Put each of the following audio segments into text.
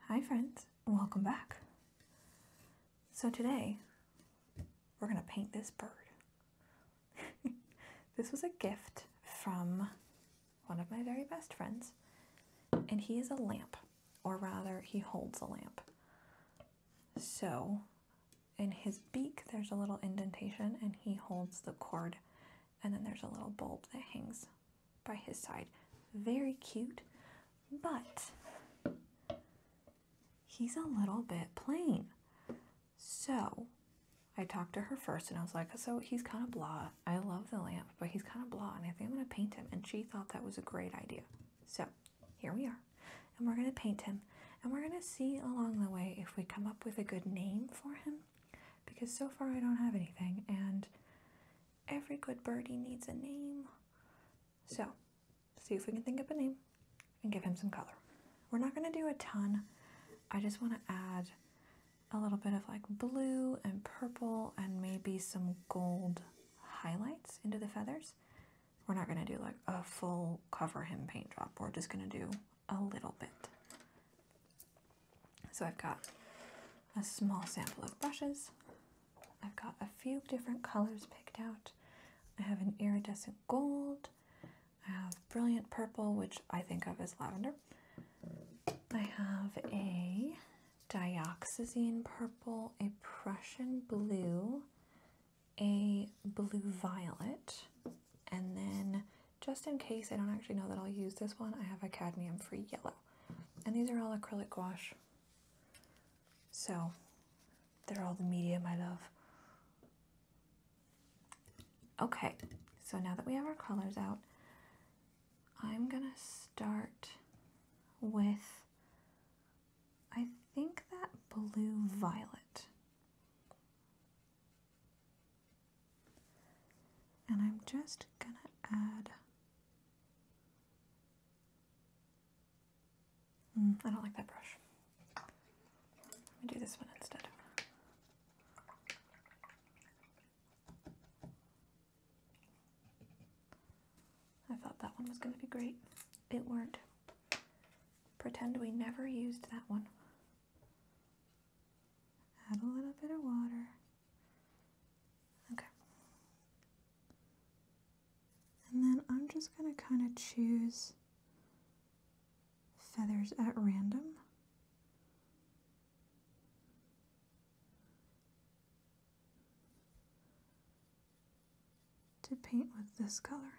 Hi friends, welcome back. So today we're going to paint this bird. This was a gift from one of my very best friends, and he is a lamp, or rather he holds a lamp. So in his beak there's a little indentation and he holds the cord, and then there's a little bulb that hangs by his side. Very cute, but he's a little bit plain. So I talked to her first and I was like, so he's kind of blah. I love the lamp, but he's kind of blah and I think I'm going to paint him. And she thought that was a great idea. So here we are. And we're going to paint him. And we're going to see along the way if we come up with a good name for him. Because so far I don't have anything. And every good birdie needs a name. So see if we can think of a name and give him some color. We're not going to do a ton. I just want to add a little bit of like blue and purple and maybe some gold highlights into the feathers. We're not going to do like a full cover him paint job. We're just going to do a little bit. So I've got a small sample of brushes. I've got a few different colors picked out. I have an iridescent gold. I have brilliant purple, which I think of as lavender. I have a dioxazine purple, a Prussian blue, a blue violet, and then just in case I don't actually know that I'll use this one, I have a cadmium free yellow. And these are all acrylic gouache. So they're all the medium I love. Okay, so now that we have our colors out, I'm gonna start with, I think, that blue violet. And I'm just gonna add, I don't like that brush. Let me do this one instead. I thought that one was gonna be great. It weren't. Pretend we never used that one. Add a little bit of water. Okay. And then I'm just going to kind of choose feathers at random. To paint with this color.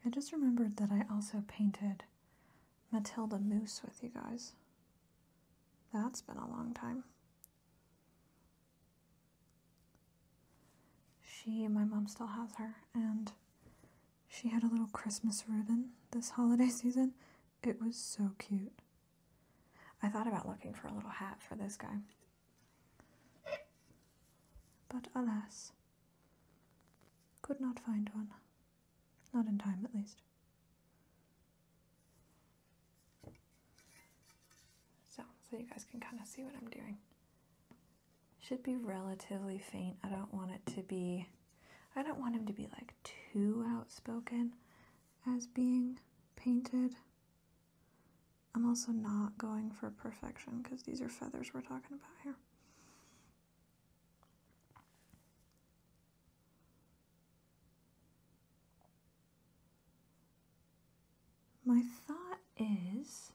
I just remembered that I also painted Matilda Moose with you guys. That's been a long time. My mom still has her, and she had a little Christmas ribbon this holiday season. It was so cute. I thought about looking for a little hat for this guy. But alas, could not find one. Not in time, at least. So you guys can kind of see what I'm doing. Should be relatively faint. I don't want him to be like too outspoken as being painted. I'm also not going for perfection because these are feathers we're talking about here. My thought is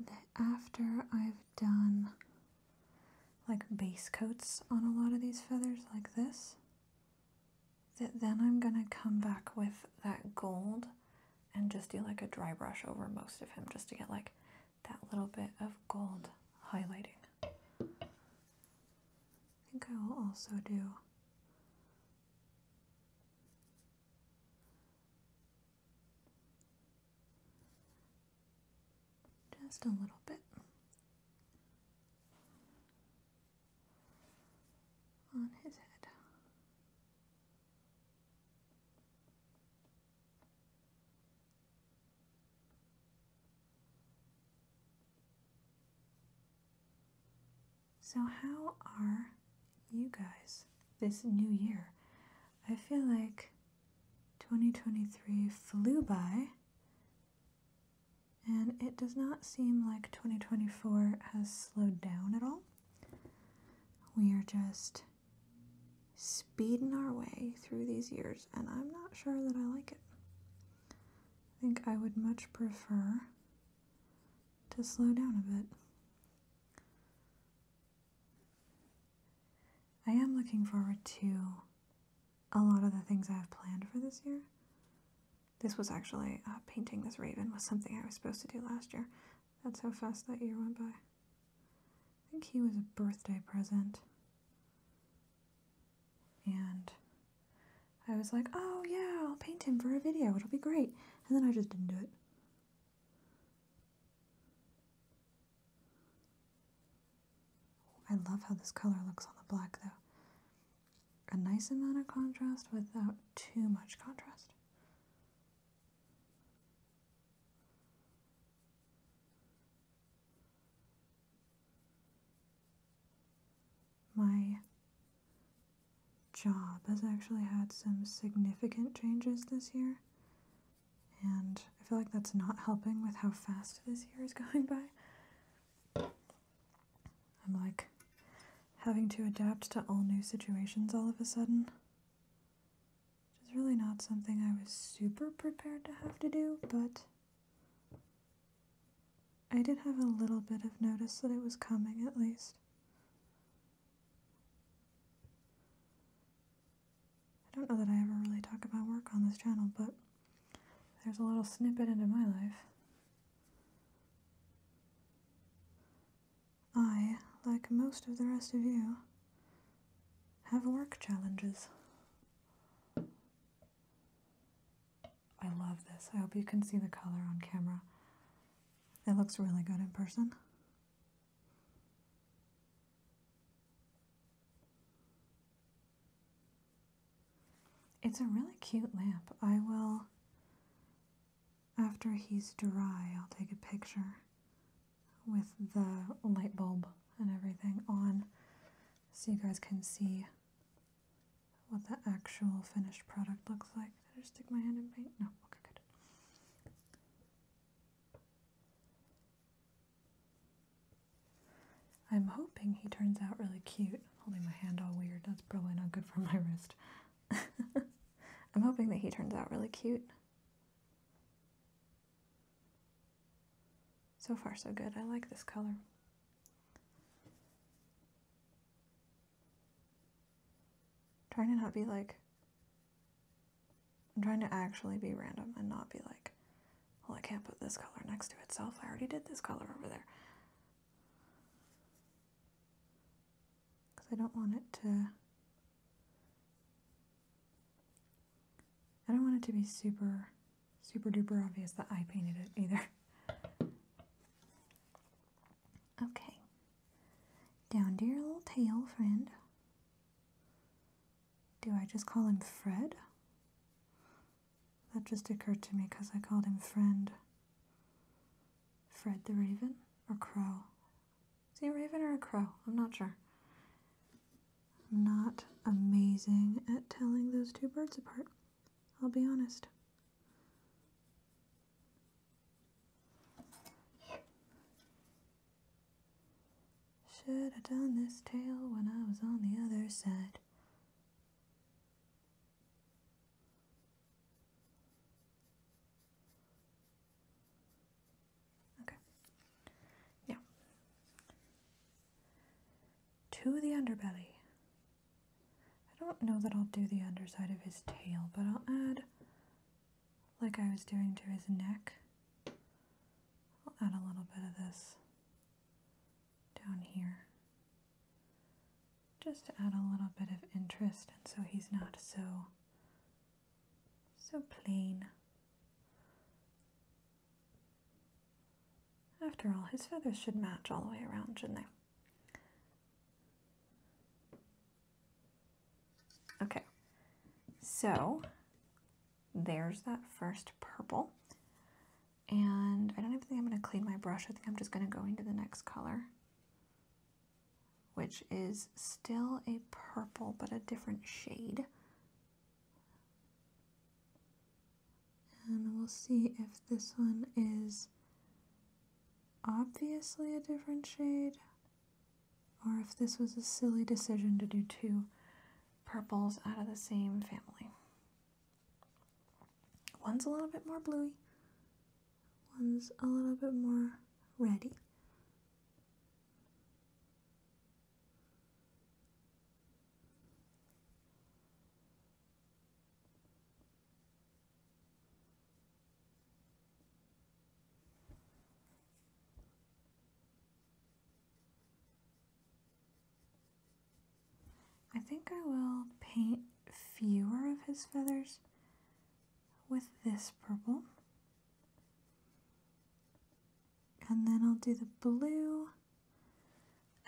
that after I've done like base coats on a lot of these feathers like this, that then I'm gonna come back with that gold and just do like a dry brush over most of him just to get like that little bit of gold highlighting. I think I will also do just a little bit on his head. So how are you guys this new year. I feel like 2023 flew by, and it does not seem like 2024 has slowed down at all. We are just speeding our way through these years, and I'm not sure that I like it. I think I would much prefer to slow down a bit. I am looking forward to a lot of the things I have planned for this year. This was actually, painting this raven was something I was supposed to do last year. That's how fast that year went by. I think he was a birthday present. And I was like, oh yeah, I'll paint him for a video, it'll be great. And then I just didn't do it. I love how this color looks on the black though. A nice amount of contrast without too much contrast. My job has actually had some significant changes this year, and I feel like that's not helping with how fast this year is going by. I'm like having to adapt to all new situations all of a sudden, which is really not something I was super prepared to have to do, but I did have a little bit of notice that it was coming at least. I don't know that I ever really talk about work on this channel, but there's a little snippet into my life. I, like most of the rest of you, have work challenges. I love this. I hope you can see the color on camera. It looks really good in person. It's a really cute lamp. I will, after he's dry, I'll take a picture with the light bulb and everything on so you guys can see what the actual finished product looks like. Did I just stick my hand in paint? No. Okay, good. I'm hoping he turns out really cute. Holding my hand all weird. That's probably not good for my wrist. I'm hoping that he turns out really cute. So far, so good. I like this color. Trying to not be like, I'm trying to actually be random and not be like, well, I can't put this color next to itself. I already did this color over there. Because I don't want it to be super, super duper obvious that I painted it either. Okay. Down to your little tail, friend. Do I just call him Fred? That just occurred to me because I called him Friend. Fred the Raven or Crow? Is he a raven or a crow? I'm not sure. I'm not amazing at telling those two birds apart, I'll be honest. Should have done this tail when I was on the other side. Okay. Now, to the underbelly. I don't know that I'll do the underside of his tail, but I'll add, like I was doing to his neck, I'll add a little bit of this down here, just to add a little bit of interest, and so he's not so plain. After all, his feathers should match all the way around, shouldn't they? Okay, so there's that first purple, and I don't even think I'm going to clean my brush. I think I'm just going to go into the next color, which is still a purple but a different shade. And we'll see if this one is obviously a different shade, or if this was a silly decision to do two purples out of the same family. One's a little bit more bluey, one's a little bit more reddy. I think I will paint fewer of his feathers with this purple. And then I'll do the blue.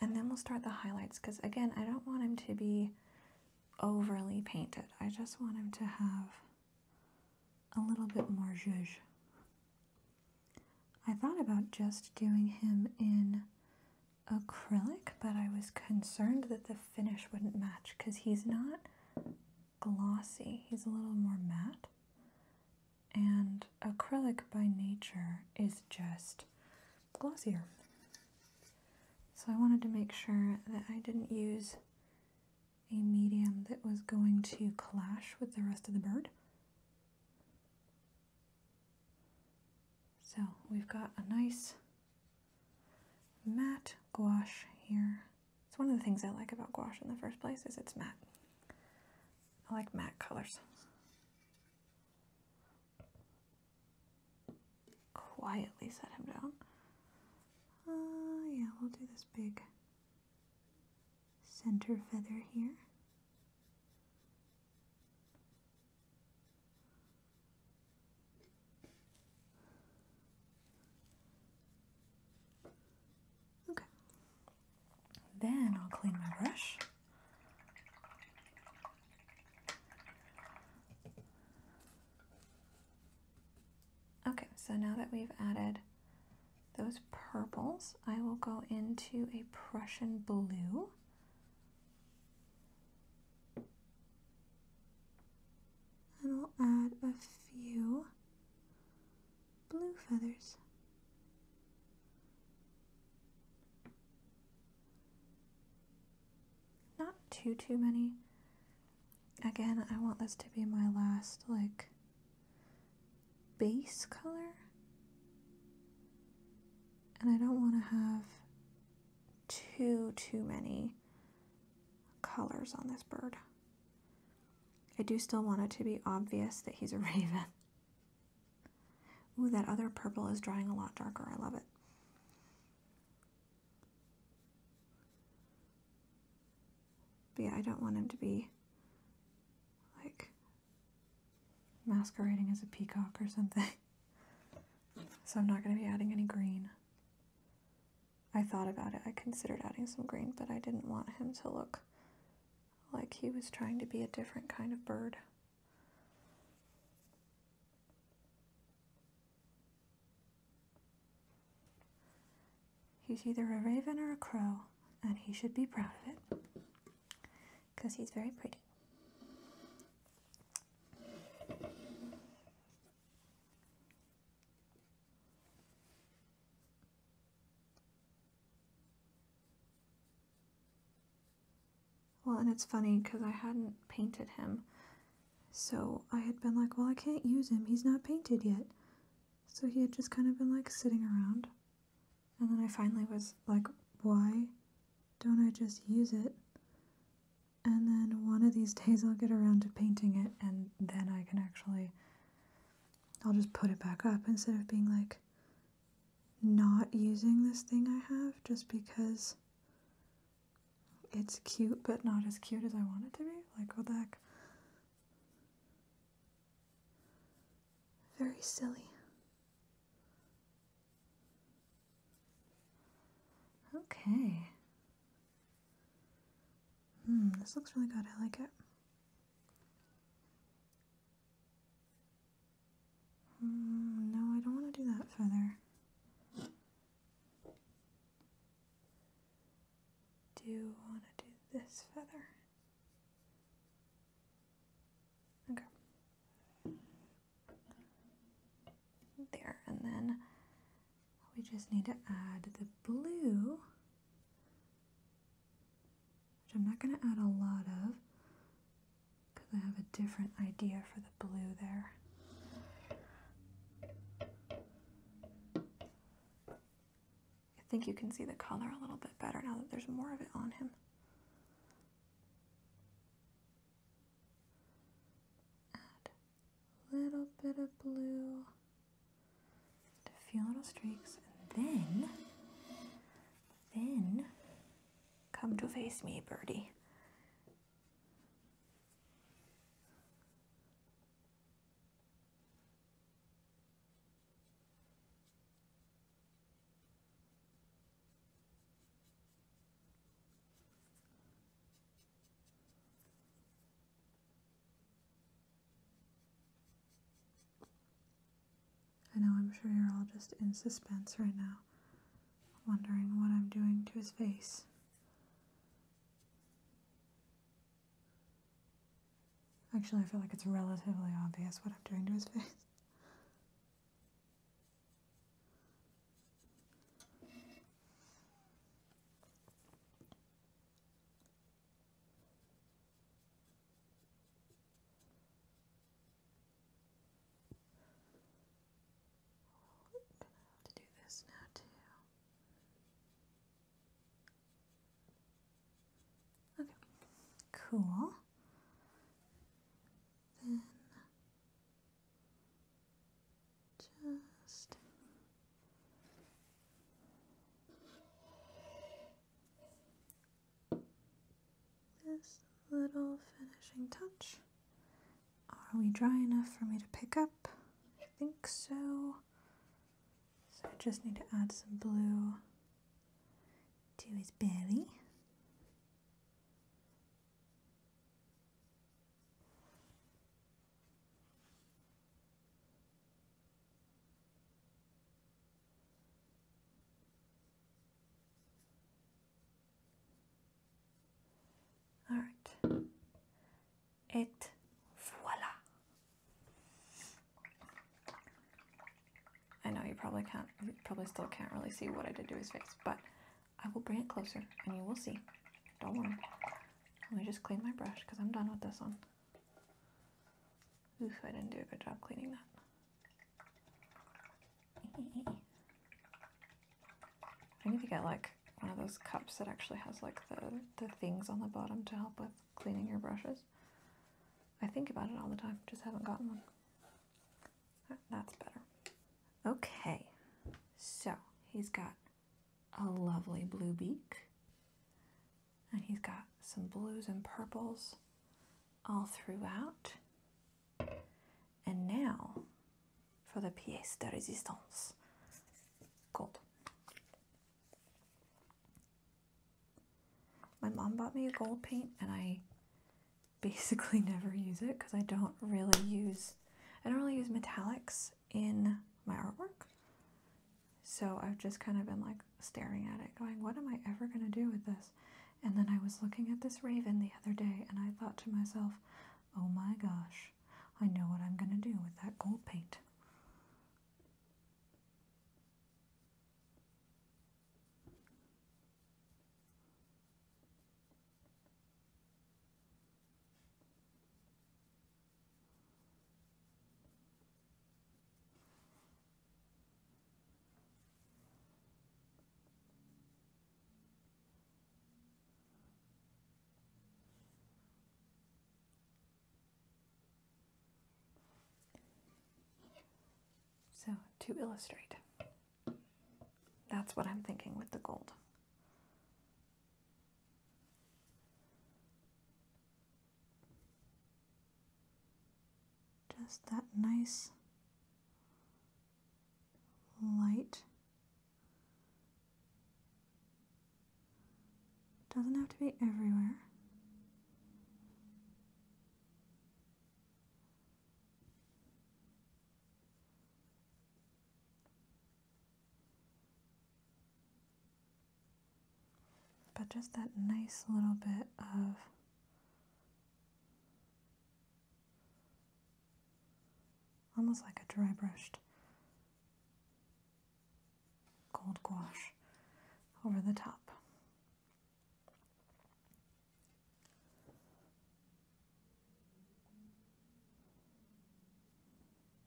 And then we'll start the highlights, because again, I don't want him to be overly painted. I just want him to have a little bit more zhuzh. I thought about just doing him in acrylic, but I was concerned that the finish wouldn't match because he's not glossy. He's a little more matte. And acrylic by nature is just glossier. So I wanted to make sure that I didn't use a medium that was going to clash with the rest of the bird. So we've got a nice matte gouache here. It's one of the things I like about gouache in the first place is it's matte. I like matte colors. Quietly set him down. Yeah, we'll do this big center feather here. Okay. Then I'll clean my brush. Okay, so now that we've added those purples, I will go into a Prussian blue. And I'll add a few blue feathers. Not too many. Again, I want this to be my last, like, base color. And I don't want to have too many colors on this bird. I do still want it to be obvious that he's a raven. Ooh, that other purple is drying a lot darker. I love it. But yeah, I don't want him to be like masquerading as a peacock or something. So I'm not going to be adding any green. I thought about it. I considered adding some green, but I didn't want him to look like he was trying to be a different kind of bird. He's either a raven or a crow, and he should be proud of it, because he's very pretty. Well, and it's funny because I hadn't painted him, so I had been like, well, I can't use him, he's not painted yet. So he had just kind of been like sitting around, and then I finally was like, why don't I just use it? And then one of these days I'll get around to painting it, and then I can actually, I'll just put it back up instead of being like not using this thing I have just because it's cute, but not as cute as I want it to be. Like, what the heck? Very silly. Okay. This looks really good. I like it. No, I don't want to do that feather. do want to do this feather. Okay. There, and then we just need to add the blue, which I'm not going to add a lot of because I have a different idea for the blue there. I think you can see the color a little bit better now that there's more of it on him. Add a little bit of blue to a few little streaks, and then come to face me, birdie. I know I'm sure you're all just in suspense right now, wondering what I'm doing to his face. Actually, I feel like it's relatively obvious what I'm doing to his face. I'm gonna have to do this now too. Okay, cool. Then just this little finishing touch. Are we dry enough for me to pick up? I think so. So I just need to add some blue to his belly. All right. Et voila. I know you probably still can't really see what I did to his face, but I will bring it closer and you will see. Don't worry. Let me just clean my brush because I'm done with this one. Oof, I didn't do a good job cleaning that. I need to get like one of those cups that actually has like the things on the bottom to help with cleaning your brushes. I think about it all the time, just haven't gotten one. That's better. Okay, so he's got a lovely blue beak, and he's got some blues and purples all throughout. And now for the pièce de résistance, gold. My mom bought me a gold paint, and I basically never use it because I don't really use metallics in my artwork. So I've just kind of been like staring at it going, what am I ever going to do with this? And then I was looking at this raven the other day and I thought to myself, oh my gosh, I know what I'm going to do with that gold paint. So to illustrate, that's what I'm thinking with the gold. Just that nice light. Doesn't have to be everywhere. but just that nice little bit of almost like a dry brushed gold gouache over the top.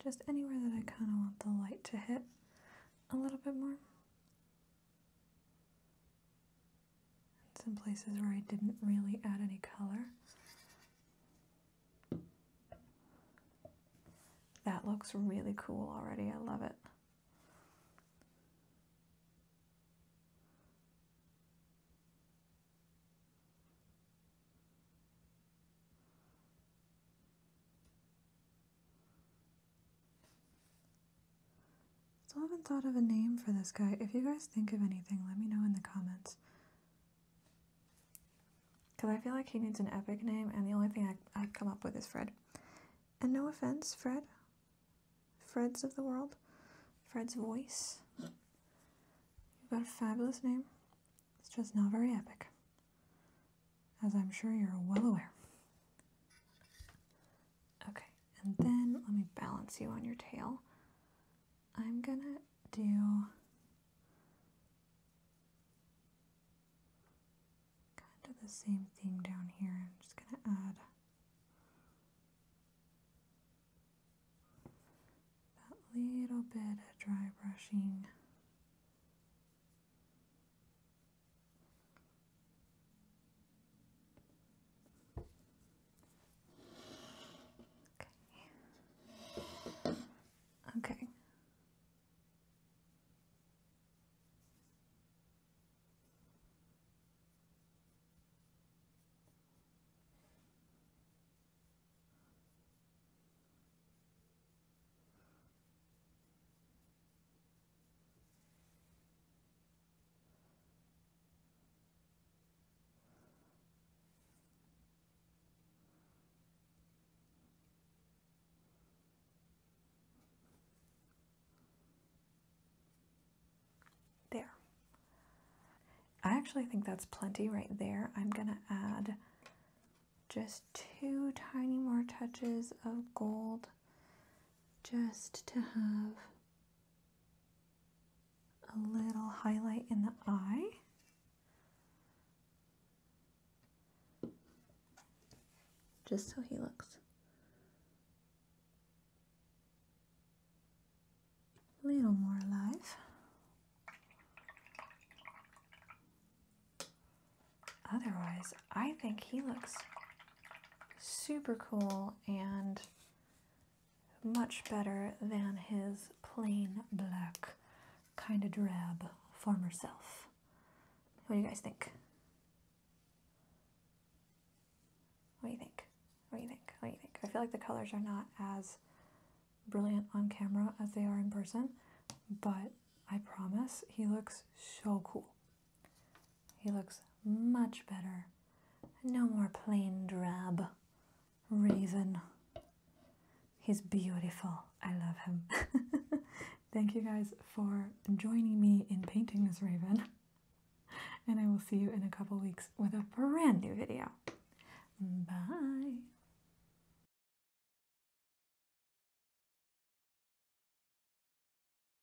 Just anywhere that I kind of want the light to hit a little bit more. And some places where I didn't really add any color. That looks really cool already. I love it. Still haven't thought of a name for this guy. If you guys think of anything, let me know in the comments. Because I feel like he needs an epic name, and the only thing I've come up with is Fred. And no offense, Fred. Freds of the world. Fred's voice. You've got a fabulous name. It's just not very epic. As I'm sure you're well aware. Okay, and then let me balance you on your tail. I'm gonna do kind of the same thing down here. I'm just gonna add that little bit of dry brushing. Okay. There. I actually think that's plenty right there. I'm gonna add just 2 tiny more touches of gold just to have a little highlight in the eye. Just so he looks a little more alive. Otherwise, I think he looks super cool and much better than his plain black, kind of drab former self. What do you guys think? What do you think? What do you think? What do you think? I feel like the colors are not as brilliant on camera as they are in person, but I promise he looks so cool. He looks much better. No more plain drab raven. He's beautiful. I love him. Thank you guys for joining me in painting this raven. And I will see you in a couple weeks with a brand new video. Bye.